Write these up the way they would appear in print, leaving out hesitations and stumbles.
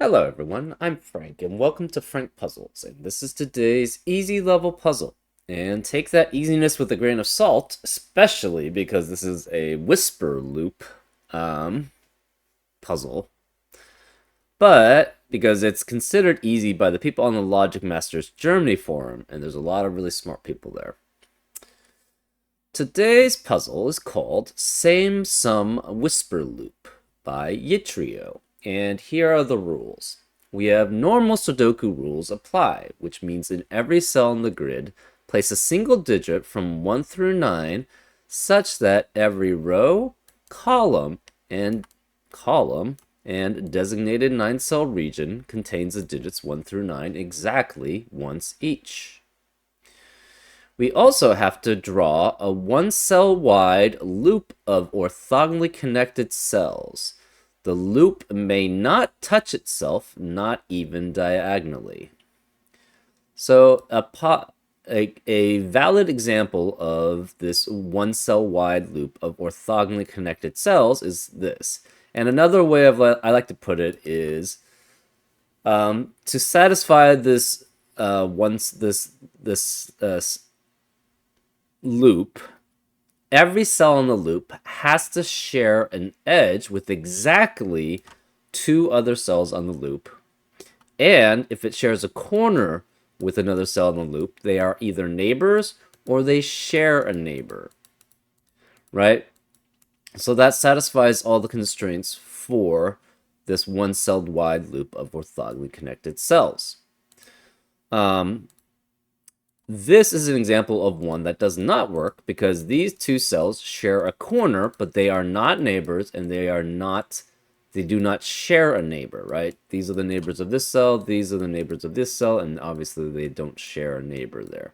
Hello everyone, I'm Frank and welcome to Frank Puzzles, and this is today's easy level puzzle. And take that easiness with a grain of salt, especially because this is a whisper loop puzzle. But because it's considered easy by the people on the Logic Masters Germany forum, and there's a lot of really smart people there. Today's puzzle is called Same Sum Whisper Loop by Yitrio. And here are the rules. We have normal Sudoku rules apply, which means in every cell in the grid, place a single digit from 1 through 9, such that every row, column, and designated 9-cell region contains the digits 1 through 9 exactly once each. We also have to draw a 1-cell wide loop of orthogonally connected cells. The loop may not touch itself, not even diagonally. So a valid example of this 1-cell wide loop of orthogonally connected cells is this. And another way of I like to put it is to satisfy this loop. Every cell in the loop has to share an edge with exactly 2 other cells on the loop. And if it shares a corner with another cell in the loop, they are either neighbors or they share a neighbor. Right? So that satisfies all the constraints for this 1-cell wide loop of orthogonally connected cells. This is an example of one that does not work because these 2 cells share a corner, but they are not neighbors and they do not share a neighbor, right? These are the neighbors of this cell, these are the neighbors of this cell, and obviously they don't share a neighbor there.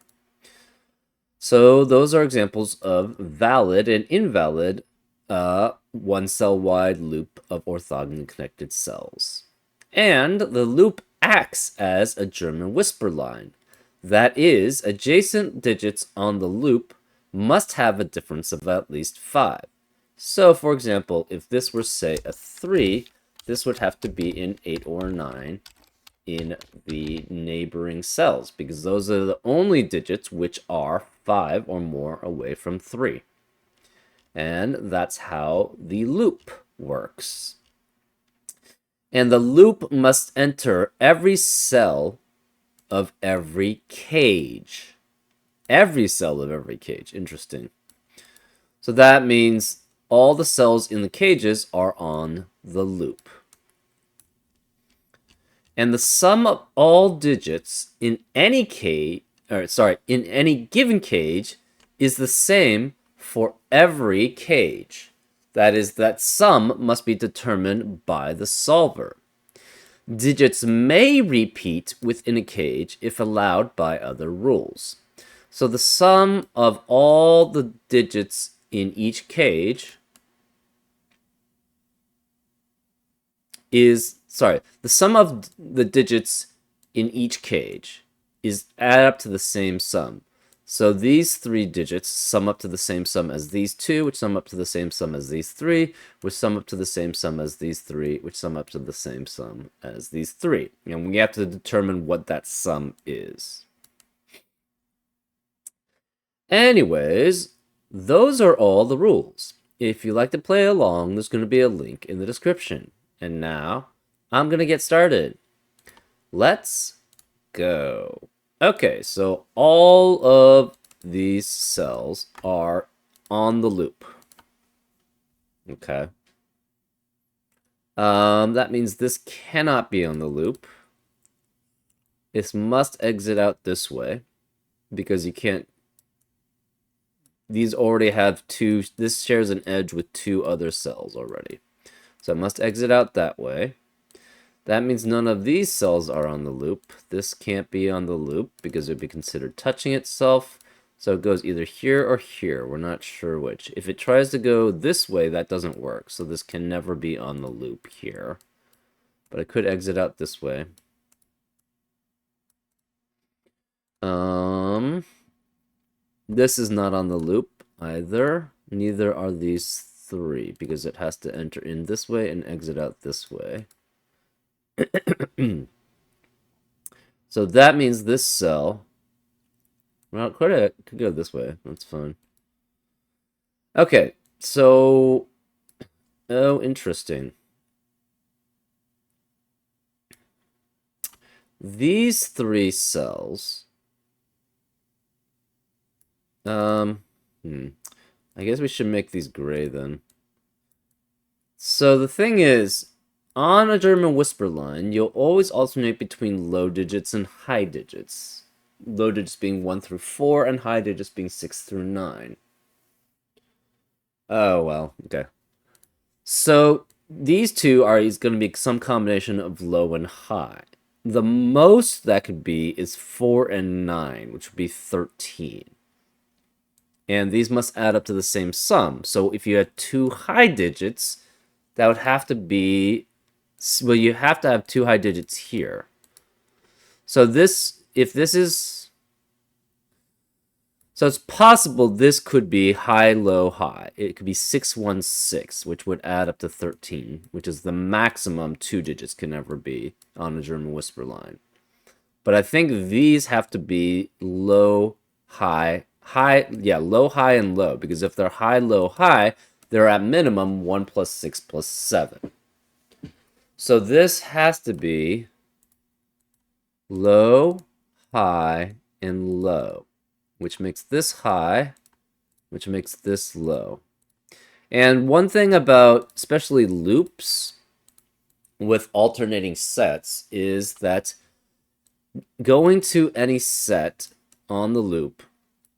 So those are examples of valid and invalid 1-cell wide loop of orthogonally connected cells. And the loop acts as a German whisper line. That is, adjacent digits on the loop must have a difference of at least 5. So, for example, if this were, say, a 3, this would have to be in 8 or 9 in the neighboring cells, because those are the only digits which are 5 or more away from 3. And that's how the loop works. And the loop must enter every cell of every cage. Every cell of every cage. Interesting. So that means all the cells in the cages are on the loop. And the sum of all digits in any in any given cage is the same for every cage. That is, that sum must be determined by the solver. Digits may repeat within a cage if allowed by other rules. So the sum of all the digits in each cage is, the sum of the digits in each cage is add up to the same sum. So these 3 digits sum up to the same sum as these 2, which sum up to the same sum as these 3, which sum up to the same sum as these 3, which sum up to the same sum as these 3. And we have to determine what that sum is. Anyways, those are all the rules. If you like to play along, there's going to be a link in the description. And now, I'm going to get started. Let's go. Okay, so all of these cells are on the loop. Okay. That means this cannot be on the loop. This must exit out this way because you can't. These already have 2. This shares an edge with 2 other cells already. So it must exit out that way. That means none of these cells are on the loop. This can't be on the loop because it would be considered touching itself. So it goes either here or here. We're not sure which. If it tries to go this way, that doesn't work. So this can never be on the loop here. But I could exit out this way. This is not on the loop either. Neither are these 3 because it has to enter in this way and exit out this way. So that means this cell, well, could go this way. That's fine. Okay, so, oh, interesting. These three cells, um, I guess we should make these gray then. So the thing is, on a German whisper line, you'll always alternate between low digits and high digits. Low digits being 1 through 4, and high digits being 6 through 9. Oh, well, okay. So these two are going to be some combination of low and high. The most that could be is 4 and 9, which would be 13. And these must add up to the same sum. So if you had two high digits, that would have to be, well, you have to have two high digits here. So this, if this is, so it's possible this could be high, low, high. It could be 616, which would add up to 13, which is the maximum two digits can ever be on a German whisper line. But I think these have to be low, high, low, high, and low. Because if they're high, low, high, they're at minimum 1 plus 6 plus 7. So this has to be low, high, and low, which makes this high, which makes this low. And one thing about especially loops with alternating sets is that going to any set on the loop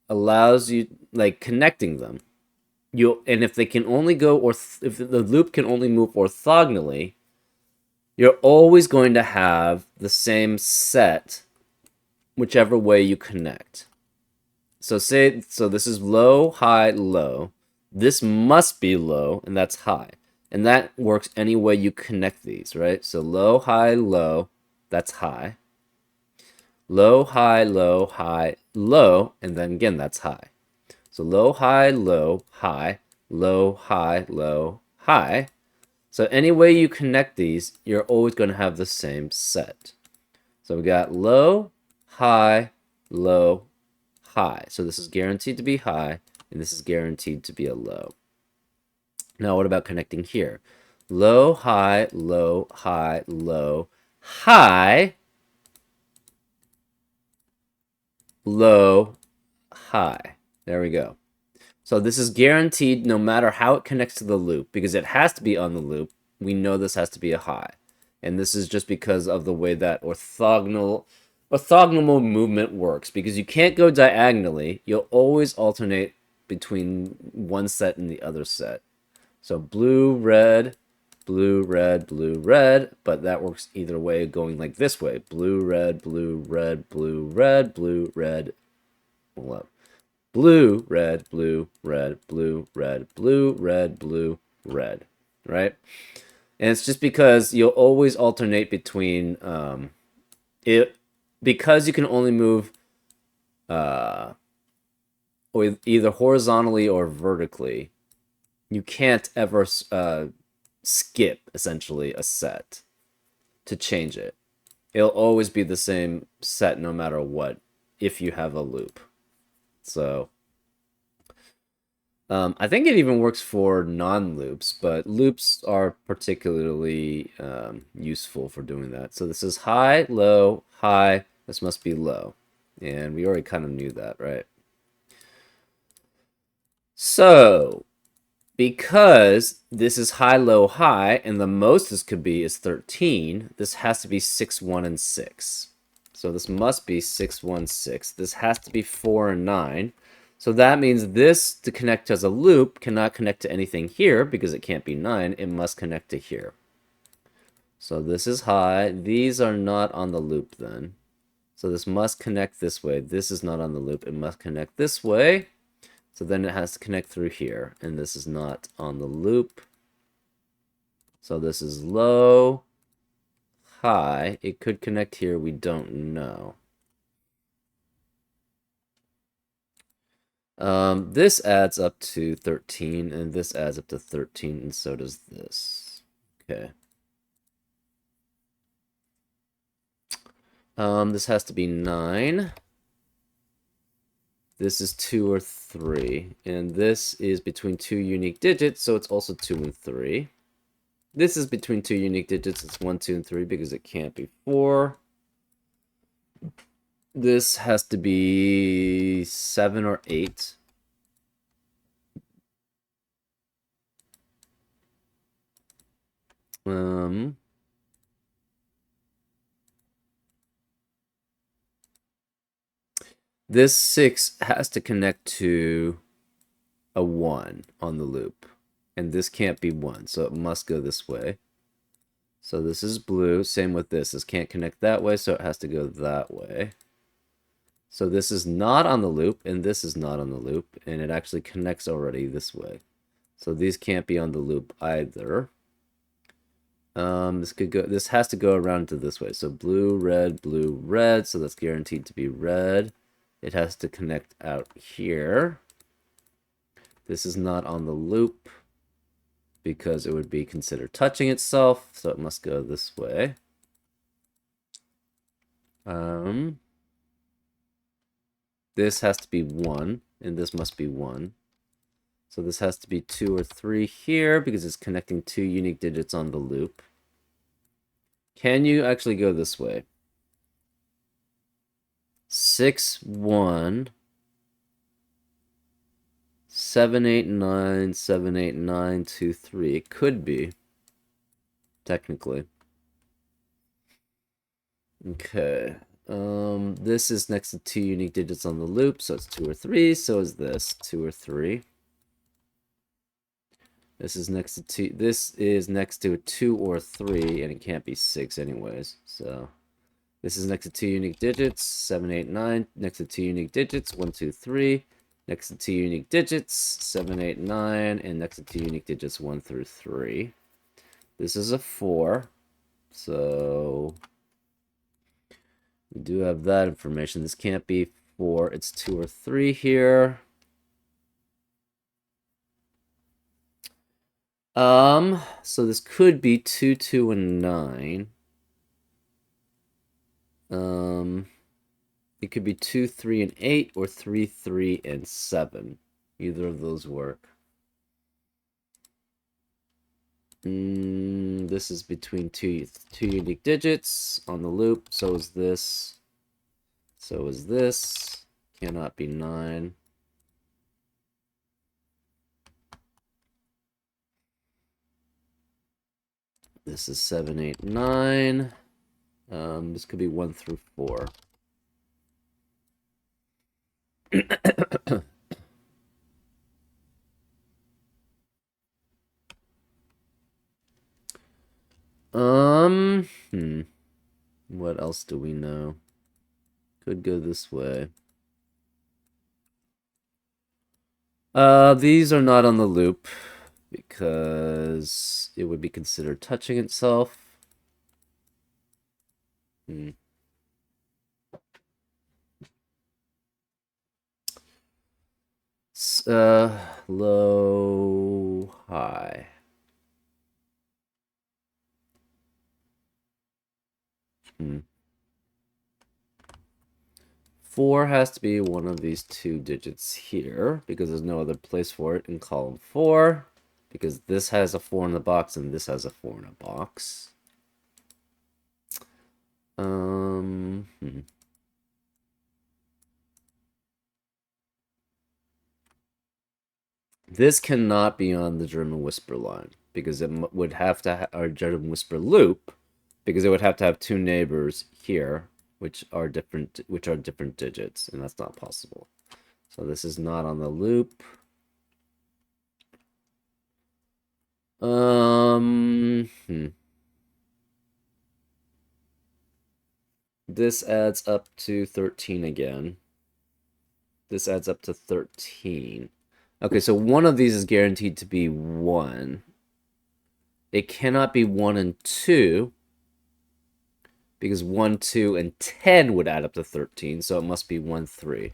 allows you, like, connecting them. And if they can only go, or if the loop can only move orthogonally, you're always going to have the same set whichever way you connect. So this is low, high, low. This must be low, and that's high. And that works any way you connect these, right? So low, high, low, that's high. Low, high, low, high, low, and then again, that's high. So low, high, low, high, low, high, low, high. So any way you connect these, you're always going to have the same set. So we got low, high, low, high. So this is guaranteed to be high, and this is guaranteed to be a low. Now what about connecting here? Low, high, low, high, low, high, low, high. There we go. So this is guaranteed no matter how it connects to the loop, because it has to be on the loop. We know this has to be a high. And this is just because of the way that orthogonal movement works, because you can't go diagonally. You'll always alternate between one set and the other set. So blue, red, blue, red, blue, red, but that works either way, going like this way. Blue, red, blue, red, blue, red, blue, red. Hold up. Blue, red, blue, red, blue, red, blue, red, blue, red, right? And it's just because you'll always alternate between it, because you can only move or either horizontally or vertically. You can't ever skip essentially a set to change it. It'll always be the same set no matter what if you have a loop. So I think it even works for non-loops, but loops are particularly useful for doing that. So this is high, low, high. This must be low. And we already kind of knew that, right? So because this is high, low, high, and the most this could be is 13, this has to be 6, 1, and 6. So this must be 6, 1, 6. This has to be 4 and 9. So that means this, to connect as a loop, cannot connect to anything here because it can't be 9. It must connect to here. So this is high. These are not on the loop then. So this must connect this way. This is not on the loop. It must connect this way. So then it has to connect through here. And this is not on the loop. So this is low, high. It could connect here. We don't know. This adds up to 13, and this adds up to 13, and so does this. Okay. This has to be 9. This is 2 or 3. And this is between 2 unique digits, so it's also 2 and 3. This is between 2 unique digits. It's 1, 2, and 3 because it can't be 4. This has to be 7 or 8. This 6 has to connect to a 1 on the loop. And this can't be 1, so it must go this way. So this is blue. Same with this. This can't connect that way, so it has to go that way. So this is not on the loop, and this is not on the loop, and it actually connects already this way. So these can't be on the loop either. This has to go around to this way. So blue, red, so that's guaranteed to be red. It has to connect out here. This is not on the loop because it would be considered touching itself, so it must go this way. This has to be 1, and this must be 1. So this has to be 2 or 3 here because it's connecting 2 unique digits on the loop. Can you actually go this way? 6, 1, 7, 8, 9, 7, 8, 9, 2, 3. It could be, technically. Okay. This is next to 2 unique digits on the loop, so it's 2 or 3. So is this 2 or 3. This is next to 2. This is next to a 2 or 3, and it can't be 6 anyways. So this is next to 2 unique digits, 7, 8, 9. Next to 2 unique digits, 1, 2, 3. Next to 2 unique digits, 7, 8, 9. And next to 2 unique digits, 1 through 3. This is a 4. So we do have that information. This can't be 4. It's 2 or 3 here. So this could be 2, 2, and 9. It could be 2, 3, and 8, or 3, 3, and 7. Either of those work. This is between two unique digits on the loop. So is this. So is this. Cannot be 9. This is 7, 8, 9. This could be 1 through 4. What else do we know? Could go this way. These are not on the loop because it would be considered touching itself. Low, high. 4 has to be one of these 2 digits here because there's no other place for it in column 4 because this has a 4 in the box and this has a 4 in a box. This cannot be on the German whisper line because it would have to or German whisper loop because it would have to have 2 neighbors here which are different digits, and that's not possible. So this is not on the loop. This adds up to 13 again. This adds up to 13. Okay, so one of these is guaranteed to be 1. It cannot be 1 and 2 because 1, 2, and 10 would add up to 13, so it must be 1, 3.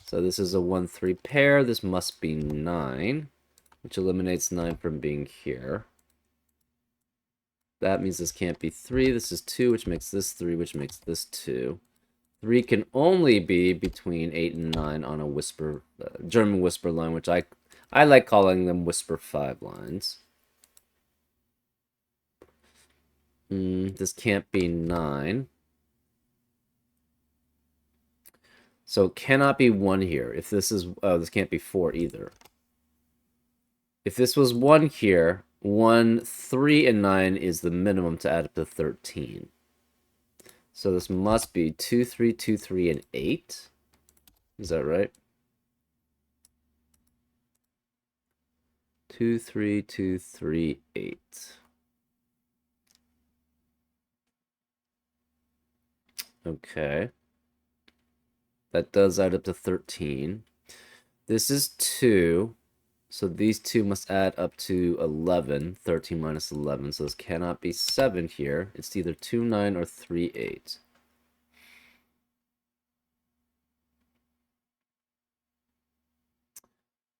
So this is a 1, 3 pair. This must be 9, which eliminates 9 from being here. That means this can't be 3. This is 2, which makes this 3, which makes this 2. 3 can only be between 8 and 9 on a whisper, German whisper line, which I like calling them whisper 5 lines. This can't be 9. So it cannot be 1 here. If this is... Oh, this can't be 4 either. If this was 1 here, 1, 3, and 9 is the minimum to add up to 13. So this must be 2, 3, 2, 3, and 8. Is that right? 2, 3, 2, 3, 8. Okay. That does add up to 13. This is 2. So these two must add up to 11. 13 minus 11. So this cannot be 7 here. It's either 2, 9 or 3, 8.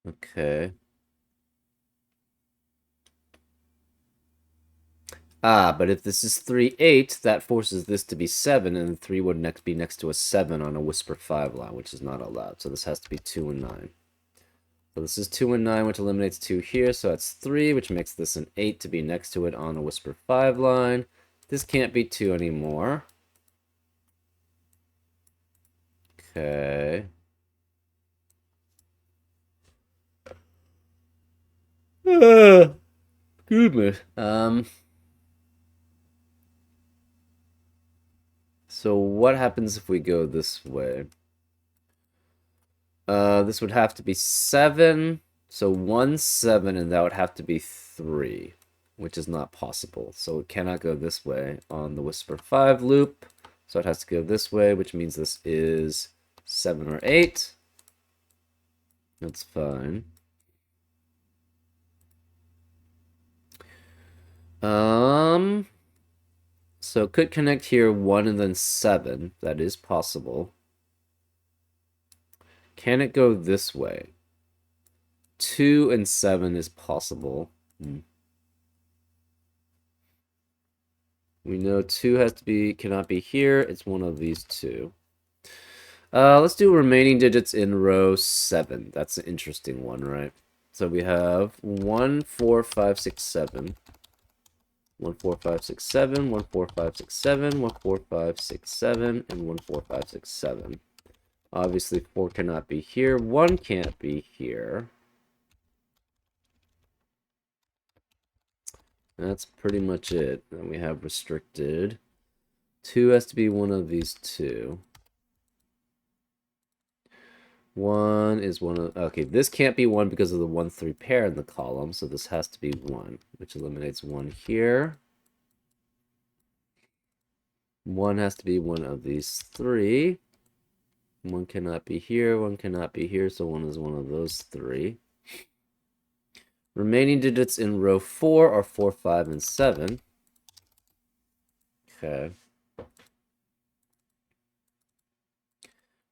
Okay. But if this is 3, 8, that forces this to be 7, and 3 would be next to a 7 on a whisper 5 line, which is not allowed. So this has to be 2 and 9. So this is 2 and 9, which eliminates 2 here, so that's 3, which makes this an 8 to be next to it on a whisper 5 line. This can't be 2 anymore. Okay. Goodness. So what happens if we go this way? This would have to be 7. So 1, 7, and that would have to be 3, which is not possible. So it cannot go this way on the whisper 5 loop. So it has to go this way, which means this is 7 or 8. That's fine. So could connect here 1 and then 7. That is possible. Can it go this way? 2 and 7 is possible. We know 2 cannot be here. It's one of these two. Let's do remaining digits in row 7. That's an interesting one, right? So we have 1, 4, 5, 6, 7. 1, 4, 5, 6, 7, 1, 4, 5, 6, 7, 1, 4, 5, 6, 7, and 1, 4, 5, 6, 7. Obviously, 4 cannot be here. 1 can't be here. That's pretty much it. Then we have restricted. 2 has to be one of these two. 1 is one of... Okay, this can't be 1 because of the 1, 3 pair in the column, so this has to be 1, which eliminates 1 here. 1 has to be one of these 3. 1 cannot be here, 1 cannot be here, so 1 is one of those 3. Remaining digits in row 4 are 4, 5, and 7. Okay.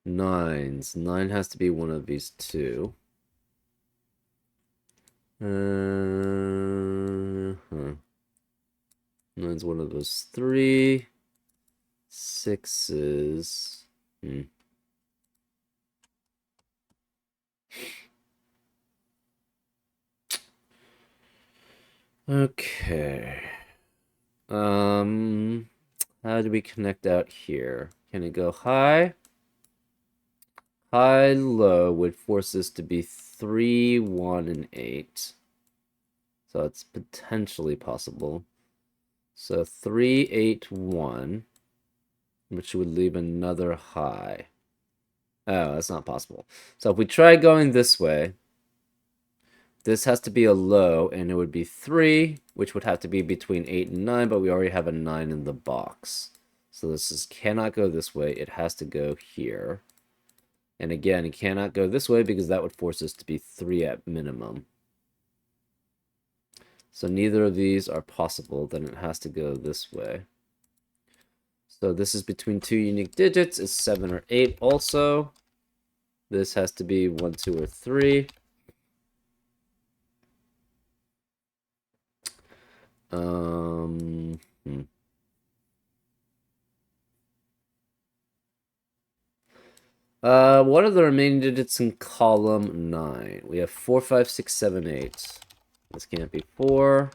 9s. 9 has to be one of these two. 9's one of those 3. 6s. Okay. How do we connect out here? Can it go high? High, low would force this to be 3, 1, and 8. So it's potentially possible. So 3, 8, 1, which would leave another high. Oh, that's not possible. So if we try going this way, this has to be a low, and it would be 3, which would have to be between 8 and 9, but we already have a 9 in the box. So this cannot go this way. It has to go here. And again, it cannot go this way because that would force us to be 3 at minimum. So neither of these are possible. Then it has to go this way. So this is between 2 unique digits. It's 7 or 8 also. This has to be 1, 2, or 3. Hmm. What are the remaining digits in column 9? We have 4, 5, 6, 7, 8. This can't be 4.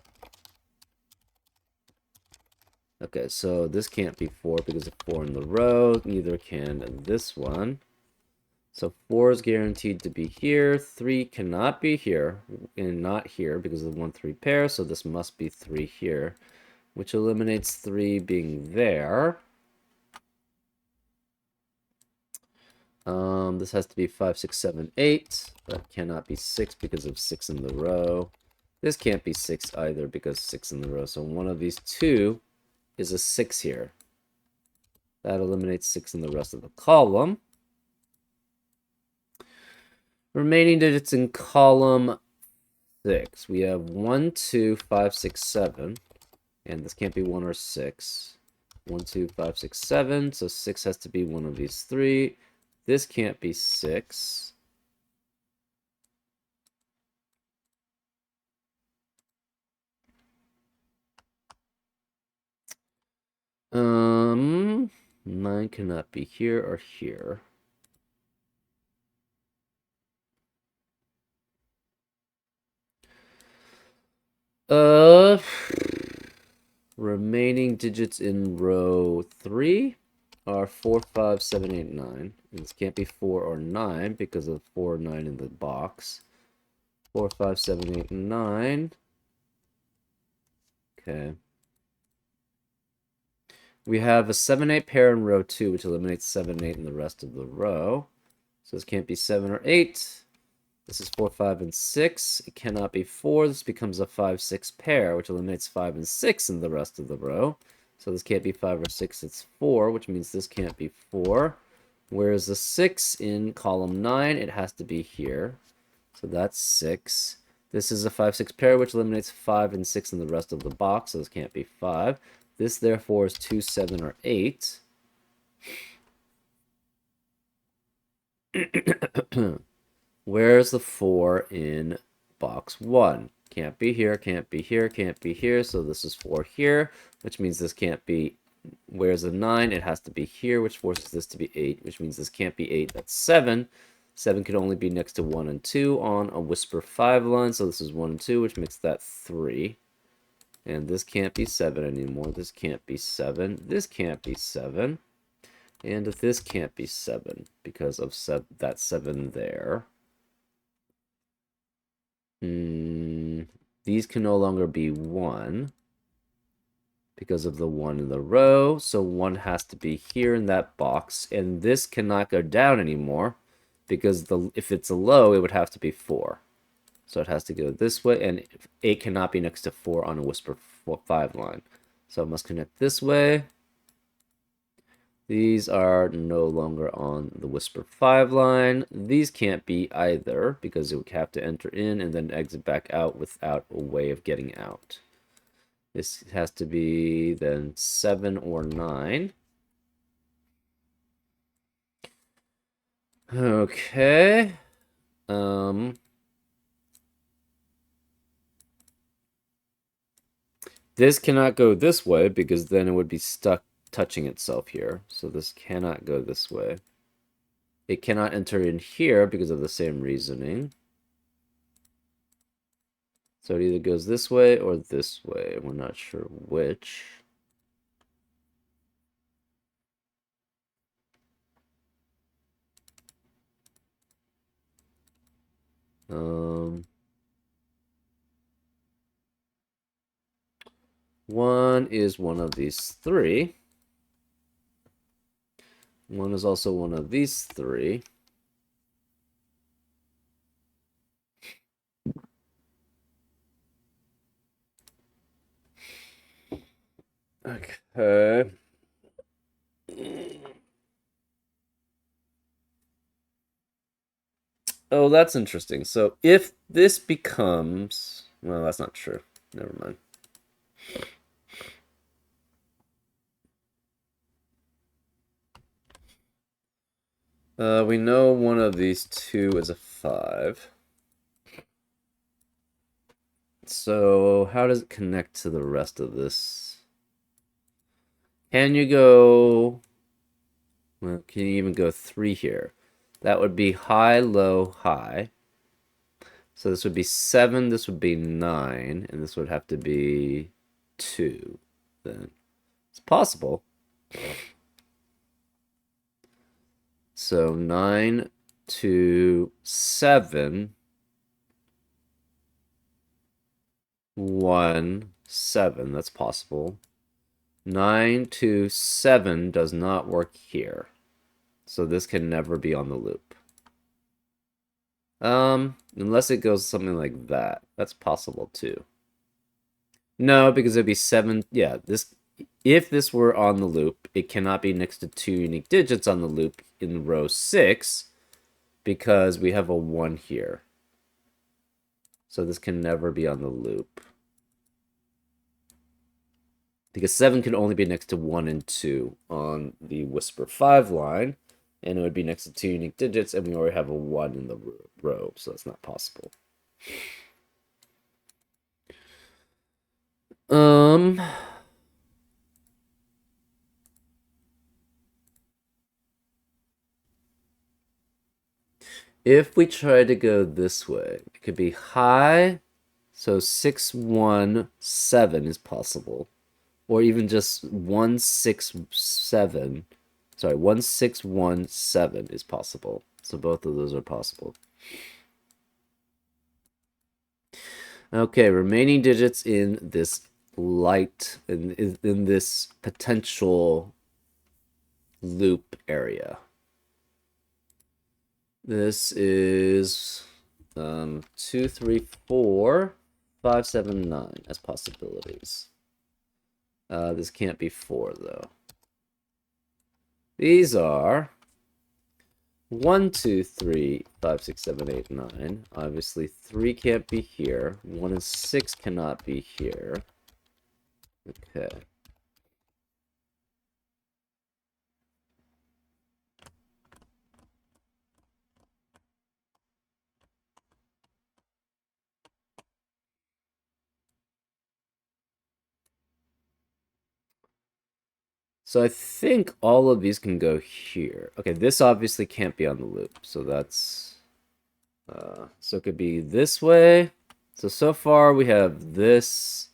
Okay, so this can't be 4 because of 4 in the row. Neither can this one. So 4 is guaranteed to be here. 3 cannot be here and not here because of the 1, 3 pair. So this must be 3 here, which eliminates 3 being there. This has to be 5, 6, 7, 8. That cannot be 6 because of 6 in the row. This can't be 6 either because 6 in the row. So one of these two is a 6 here. That eliminates 6 in the rest of the column. Remaining digits in column 6. We have 1, 2, 5, 6, 7. And this can't be 1 or 6. 1, 2, 5, 6, 7. So 6 has to be one of these 3. This can't be 6. Um, 9 cannot be here or here. Remaining digits in row 3 are 4, 5, 7, 8, 9. And this can't be 4 or 9 because of 4 or 9 in the box. 4, 5, 7, 8, 9. Okay. We have a 7, 8 pair in row 2, which eliminates 7, 8 in the rest of the row. So this can't be 7 or 8. This is 4, 5, and 6. It cannot be 4. This becomes a 5, 6 pair, which eliminates 5 and 6 in the rest of the row. So this can't be 5 or 6, it's 4, which means this can't be 4. Whereas the 6 in column 9, it has to be here. So that's 6. This is a 5, 6 pair, which eliminates 5 and 6 in the rest of the box, so this can't be 5. This, therefore, is 2, 7, or 8. Where's the 4 in box 1? Can't be here, can't be here, can't be here, so this is 4 here, which means this can't be... Where's the 9? It has to be here, which forces this to be 8, which means this can't be 8. That's 7. 7 could only be next to 1 and 2 on a whisper 5 line, so this is 1 and 2, which makes that 3. And this can't be 7 anymore. This can't be 7. This can't be 7. And this can't be 7 because of that 7 there. These can no longer be 1 because of the 1 in the row. So 1 has to be here in that box. And this cannot go down anymore because if it's a low, it would have to be 4. So it has to go this way. And 8 cannot be next to 4 on a whisper 5 line. So it must connect this way. These are no longer on the whisper 5 line. These can't be either because it would have to enter in and then exit back out without a way of getting out. This has to be then 7 or 9. Okay. This cannot go this way because then it would be stuck touching itself here. So this cannot go this way. It cannot enter in here because of the same reasoning. So it either goes this way or this way. We're not sure which. One is one of these 3. One is also one of these 3. Okay. Oh, that's interesting. So if this becomes... Well, that's not true. Never mind. We know one of these 2 is a 5. So how does it connect to the rest of this? Can you go... Well, can you even go 3 here? That would be high, low, high. So this would be 7, this would be 9, and this would have to be 2 then. It's possible. So 9 to 7, 1, 7. That's possible. 9 to 7 does not work here. So this can never be on the loop. Unless it goes something like that. That's possible too. No, because it'd be 7. Yeah, this if this were on the loop, it cannot be next to 2 unique digits on the loop in row 6 because we have a 1 here. So this can never be on the loop. Because 7 can only be next to 1 and 2 on the Whisper 5 line, and it would be next to 2 unique digits, and we already have a 1 in the row, so that's not possible. If we try to go this way, it could be high, so 6, 1, 7 is possible. Or even just 1, 6, 7. Sorry, 1, 6, 1, 7 is possible. So both of those are possible. Okay, remaining digits in this light, in this potential loop area. This is 2, 3, 4, 5, 7, 9 as possibilities. This can't be 4 though. These are 1, 2, 3, 5, 6, 7, 8, 9. Obviously 3 can't be here. 1 and 6 cannot be here. Okay. So I think all of these can go here. Okay, this obviously can't be on the loop, so that's... so it could be this way. So far we have this,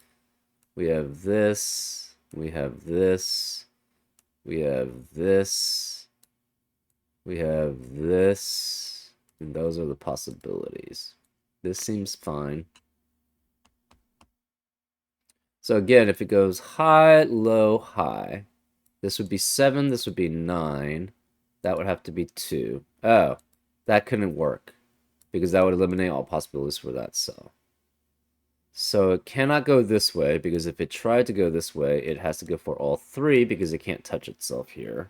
we have this, we have this, we have this, we have this, and those are the possibilities. This seems fine. So again, if it goes high, low, high, this would be 7, this would be 9. That would have to be 2. Oh, that couldn't work because that would eliminate all possibilities for that cell. So it cannot go this way because if it tried to go this way, it has to go for all 3 because it can't touch itself here.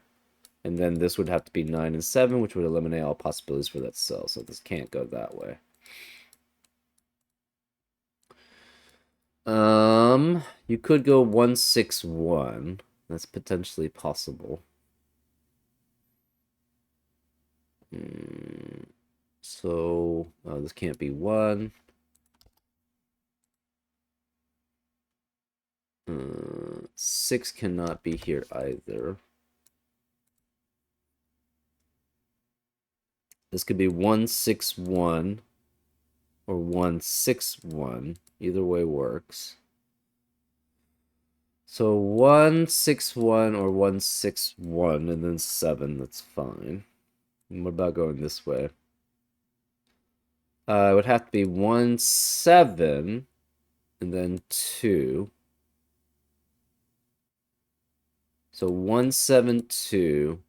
And then this would have to be 9 and 7, which would eliminate all possibilities for that cell. So this can't go that way. You could go 1, 6, 1. That's potentially possible. So, this can't be 1. 6 cannot be here either. This could be 1, 6, 1 or 1, 6, 1. Either way works. So 1, 6, 1 or 1, 6, 1 and then 7. That's fine. And what about going this way? It would have to be 1, 7 and then 2. So 1, 7, 2,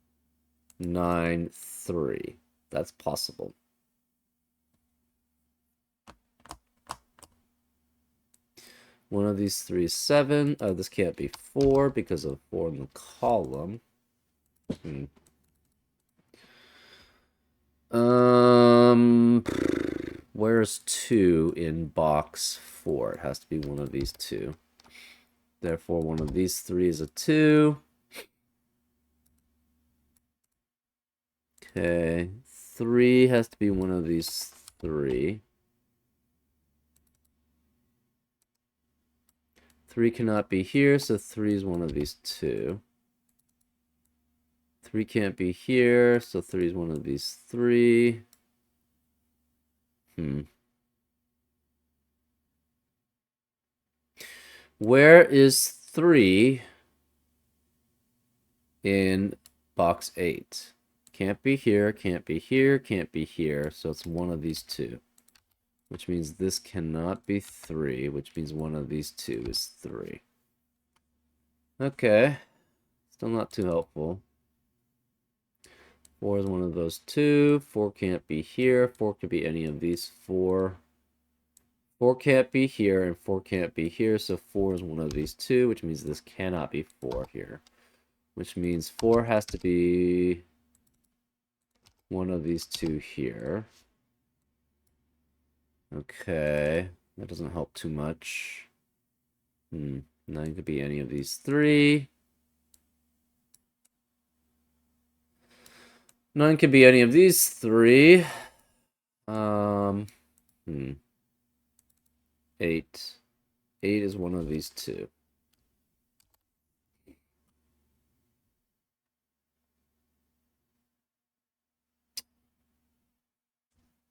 9, 3. That's possible. One of these 3 is 7. Oh, this can't be 4 because of 4 in the column. Where's 2 in box 4? It has to be one of these 2. Therefore, one of these 3 is a 2. Okay, 3 has to be one of these 3. 3 cannot be here, so 3 is one of these 2. 3 can't be here, so 3 is one of these 3. Where is 3 in box 8? Can't be here, can't be here, can't be here, so it's one of these 2. Which means this cannot be 3, which means one of these 2 is 3. Okay. Still not too helpful. 4 is one of those 2. 4 can't be here. 4 could be any of these 4. 4 can't be here, and 4 can't be here, so 4 is one of these 2, which means this cannot be 4 here. Which means 4 has to be one of these 2 here. Okay, that doesn't help too much. 9 could be any of these 3. 9 could be any of these 3. 8. 8 is one of these 2.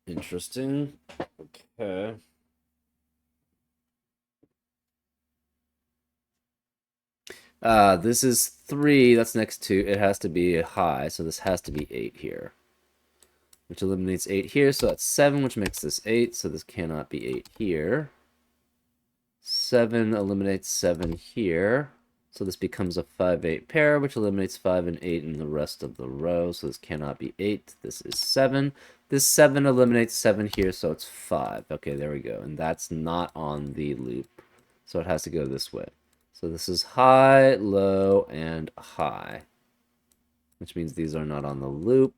Interesting. Okay. This is 3. That's next to. It has to be high, so this has to be 8 here. Which eliminates 8 here, so that's 7, which makes this 8, so this cannot be 8 here. 7 eliminates 7 here. So this becomes a 5-8 pair, which eliminates 5 and 8 in the rest of the row. So this cannot be 8. This is 7. This 7 eliminates 7 here, so it's 5. Okay, there we go. And that's not on the loop. So it has to go this way. So this is high, low, and high. Which means these are not on the loop.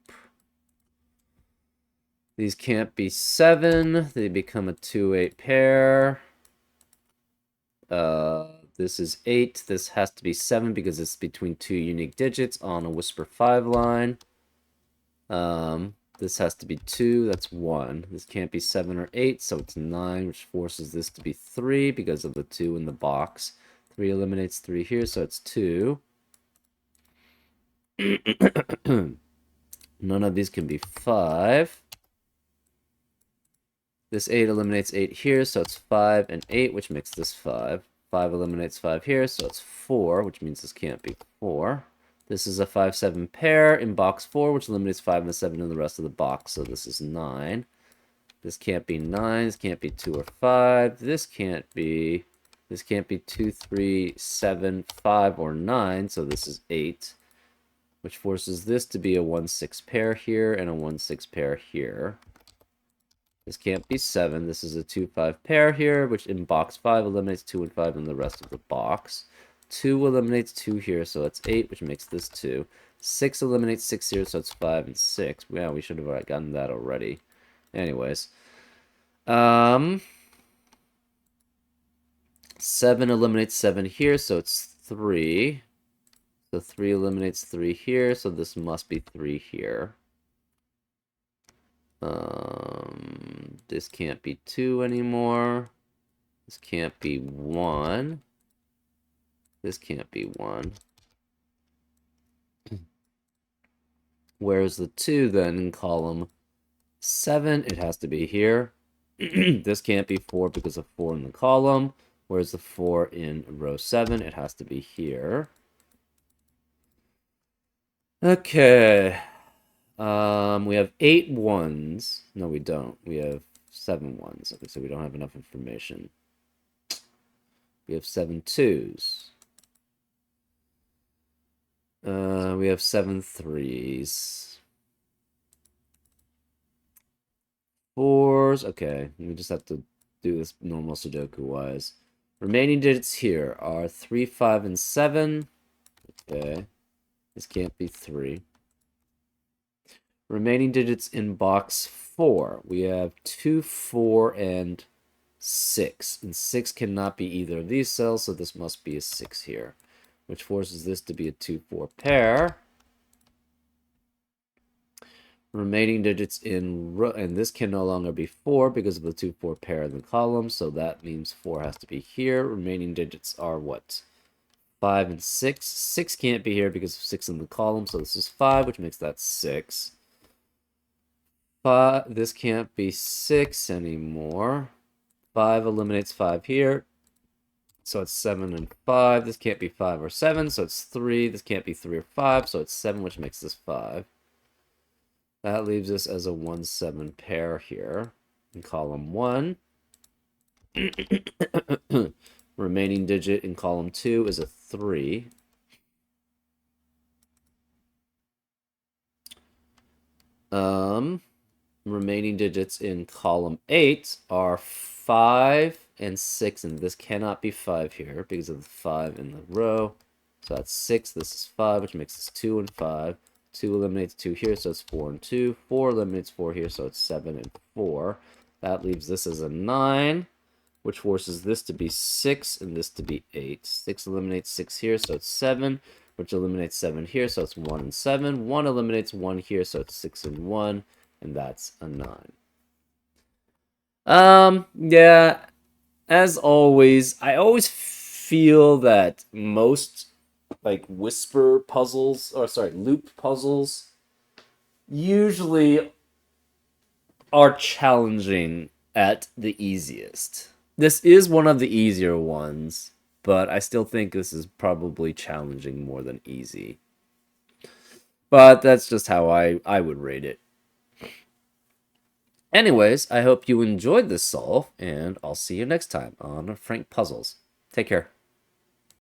These can't be 7. They become a 2-8 pair. This is 8. This has to be 7 because it's between 2 unique digits on a Whisper 5 line. This has to be 2. That's 1. This can't be 7 or 8, so it's 9, which forces this to be 3 because of the 2 in the box. 3 eliminates 3 here, so it's 2. None of these can be 5. This 8 eliminates 8 here, so it's 5 and 8, which makes this 5. 5 eliminates 5 here, so it's 4, which means this can't be 4. This is a 5-7 pair in box 4, which eliminates 5 and the 7 in the rest of the box, so this is 9. This can't be 9, this can't be 2 or 5, this can't be 2, 3, 7, 5, or 9, so this is 8, which forces this to be a 1-6 pair here and a 1-6 pair here. This can't be 7. This is a 2-5 pair here, which in box 5 eliminates 2 and 5 in the rest of the box. 2 eliminates 2 here, so it's 8, which makes this 2. 6 eliminates 6 here, so it's 5 and 6. Yeah, we should have gotten that already. Anyways. 7 eliminates 7 here, so it's 3. So 3 eliminates 3 here, so this must be 3 here. This can't be 2 anymore. This can't be 1. This can't be 1. Where's the 2 then in column 7? It has to be here. This can't be 4 because of 4 in the column. Where's the 4 in row 7? It has to be here. Okay. We have 8 ones. No, we don't. We have 7 ones. Okay, so we don't have enough information. We have 7 twos. We have 7 threes. 4s. Okay, we just have to do this normal Sudoku-wise. Remaining digits here are 3, 5, and 7. Okay. This can't be 3. Remaining digits in box 4. We have 2, 4, and 6. And 6 cannot be either of these cells, so this must be a 6 here, which forces this to be a 2, 4 pair. Remaining digits in row, and this can no longer be 4 because of the 2, 4 pair in the column, so that means 4 has to be here. Remaining digits are what? 5 and 6. 6 can't be here because of 6 in the column, so this is 5, which makes that 6. 5, this can't be 6 anymore. 5 eliminates 5 here, so it's 7 and 5. This can't be 5 or 7, so it's 3. This can't be 3 or 5, so it's 7, which makes this 5. That leaves us as a 1-7 pair here in column 1. Remaining digit in column 2 is a 3. Remaining digits in column 8 are 5 and 6, and this cannot be 5 here because of the 5 in the row. So that's 6, this is 5, which makes this 2 and 5. 2 eliminates 2 here, so it's 4 and 2. 4 eliminates 4 here, so it's 7 and 4. That leaves this as a 9, which forces this to be 6 and this to be 8. 6 eliminates 6 here, so it's 7, which eliminates 7 here, so it's 1 and 7. 1 eliminates 1 here, so it's 6 and 1, and that's a 9. Yeah, as always, I always feel that most, like, whisper puzzles, or sorry, loop puzzles, usually are challenging at the easiest. This is one of the easier ones, but I still think this is probably challenging more than easy. But that's just how I would rate it. Anyways, I hope you enjoyed this solve, and I'll see you next time on Frank Puzzles. Take care.